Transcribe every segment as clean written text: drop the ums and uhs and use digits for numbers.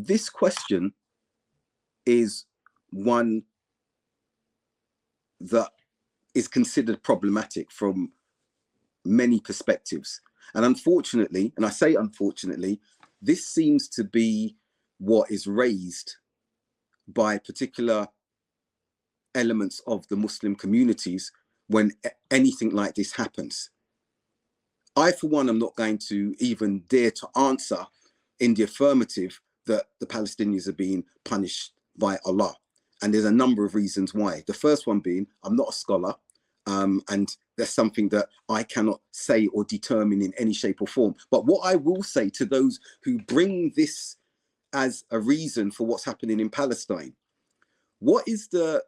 this question is one that is considered problematic from many perspectives. And unfortunately, and I say unfortunately, this seems to be what is raised by particular elements of the Muslim communities when anything like this happens. I, for one, am not going to even dare to answer in the affirmative that the Palestinians are being punished by Allah. And there's a number of reasons why. The first one being, I'm not a scholar, and there's something that I cannot say or determine in any shape or form. But what I will say to those who bring this as a reason for what's happening in Palestine, what is the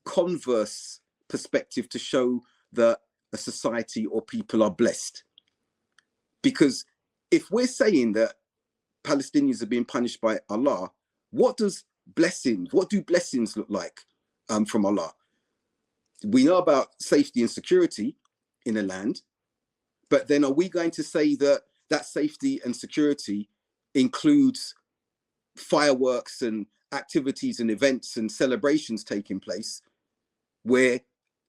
converse perspective to show that a society or people are blessed? Because if we're saying that Palestinians are being punished by Allah, what do blessings look like from Allah? We know about safety and security in a land, but then are we going to say that that safety and security includes fireworks and activities and events and celebrations taking place, where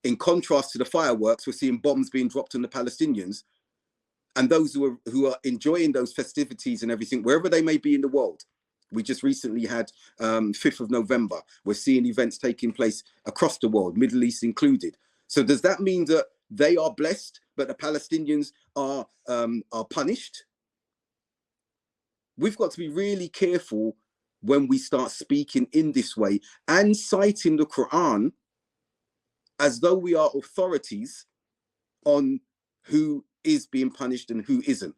in contrast to the fireworks, we're seeing bombs being dropped on the Palestinians, and those who are enjoying those festivities and everything, wherever they may be in the world? We just recently had 5th of November. We're seeing events taking place across the world, Middle East included. So does that mean that they are blessed, but the Palestinians are punished? We've got to be really careful when we start speaking in this way and citing the Quran as though we are authorities on who is being punished and who isn't.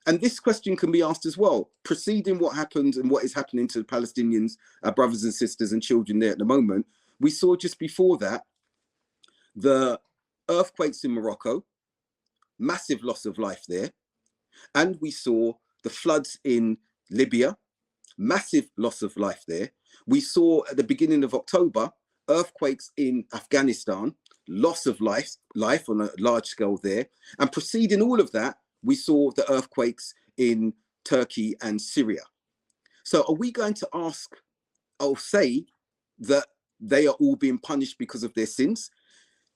And this question can be asked as well, preceding what happened and what is happening to the Palestinians, our brothers and sisters and children there at the moment. We saw just before that the earthquakes in Morocco, massive loss of life there. And we saw the floods in Libya, massive loss of life there. We saw at the beginning of October, earthquakes in Afghanistan, loss of life on a large scale there. And preceding all of that, we saw the earthquakes in Turkey and Syria. So are we going to ask or say that they are all being punished because of their sins?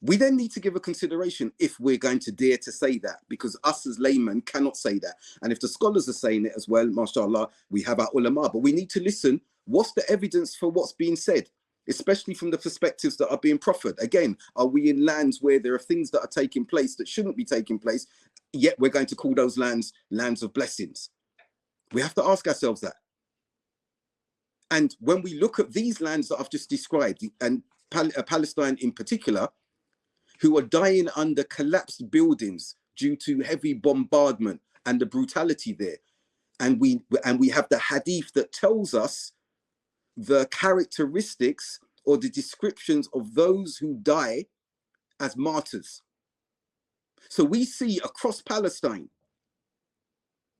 We then need to give a consideration if we're going to dare to say that, because us as laymen cannot say that. And if the scholars are saying it as well, mashallah, we have our ulama, but we need to listen. What's the evidence for what's being said, especially from the perspectives that are being proffered? Again, are we in lands where there are things that are taking place that shouldn't be taking place, yet we're going to call those lands of blessings? We have to ask ourselves that. And when we look at these lands that I've just described, and Palestine in particular, who are dying under collapsed buildings due to heavy bombardment and the brutality there, and we have the hadith that tells us the characteristics or the descriptions of those who die as martyrs. So we see across Palestine,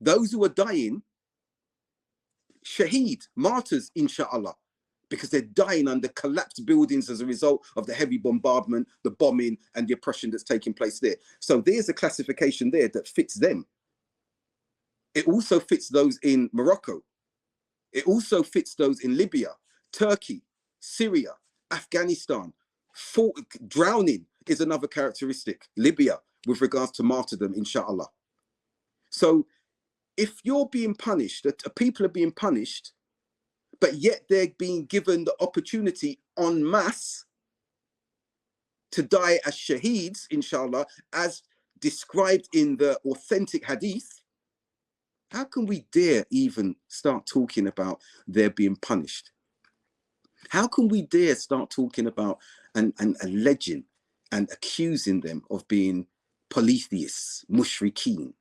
those who are dying, shaheed, martyrs, inshallah, because they're dying under collapsed buildings as a result of the heavy bombardment, the bombing, and the oppression that's taking place there. So there's a classification there that fits them. It also fits those in Morocco. It also fits those in Libya, Turkey, Syria, Afghanistan. Drowning is another characteristic, Libya, with regards to martyrdom, inshallah. So if you're being punished, that people are being punished, but yet they're being given the opportunity en masse to die as shaheeds, inshallah, as described in the authentic hadith, how can we dare even start talking about their being punished? How can we dare start talking about and alleging and accusing them of being polytheists, mushrikeen,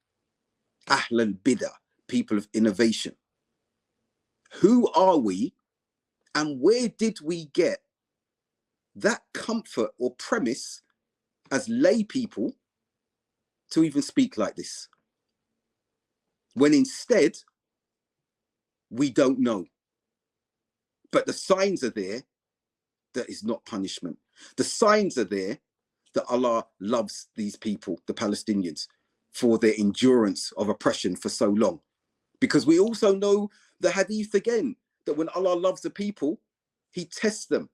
ahl al-bidah, people of innovation? Who are we, and where did we get that comfort or premise as lay people to even speak like this, when instead we don't know? But the signs are there that is not punishment. The signs are there that Allah loves these people, the Palestinians, for their endurance of oppression for so long. Because we also know the hadith again, that when Allah loves a people, he tests them.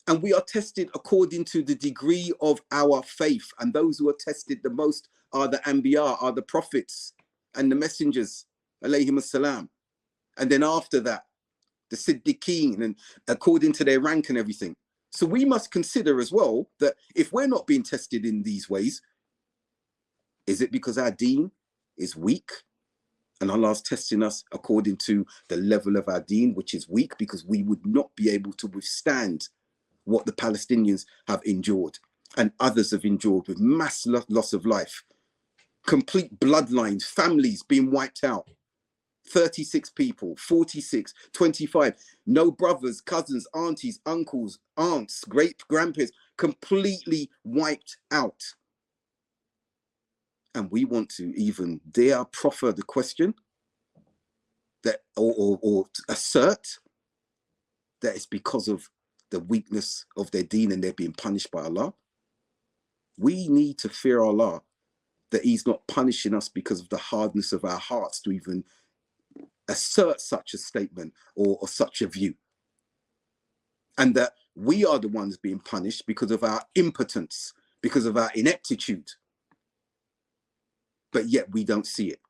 And we are tested according to the degree of our faith. And those who are tested the most are the Anbiya, are the prophets and the messengers, alayhim as-salam. And then after that, the Siddiqeen, and according to their rank and everything. So we must consider as well that if we're not being tested in these ways, is it because our deen is weak? And Allah's testing us according to the level of our deen, which is weak, because we would not be able to withstand what the Palestinians have endured and others have endured, with mass loss of life, complete bloodlines, families being wiped out. 36 people, 46, 25, no brothers, cousins, aunties, uncles, aunts, great grandparents, completely wiped out. And we want to even dare proffer the question that, or assert that it's because of the weakness of their deen and they're being punished by Allah. We need to fear Allah, that he's not punishing us because of the hardness of our hearts to even assert such a statement or such a view. And that we are the ones being punished because of our impotence, because of our ineptitude. But yet we don't see it.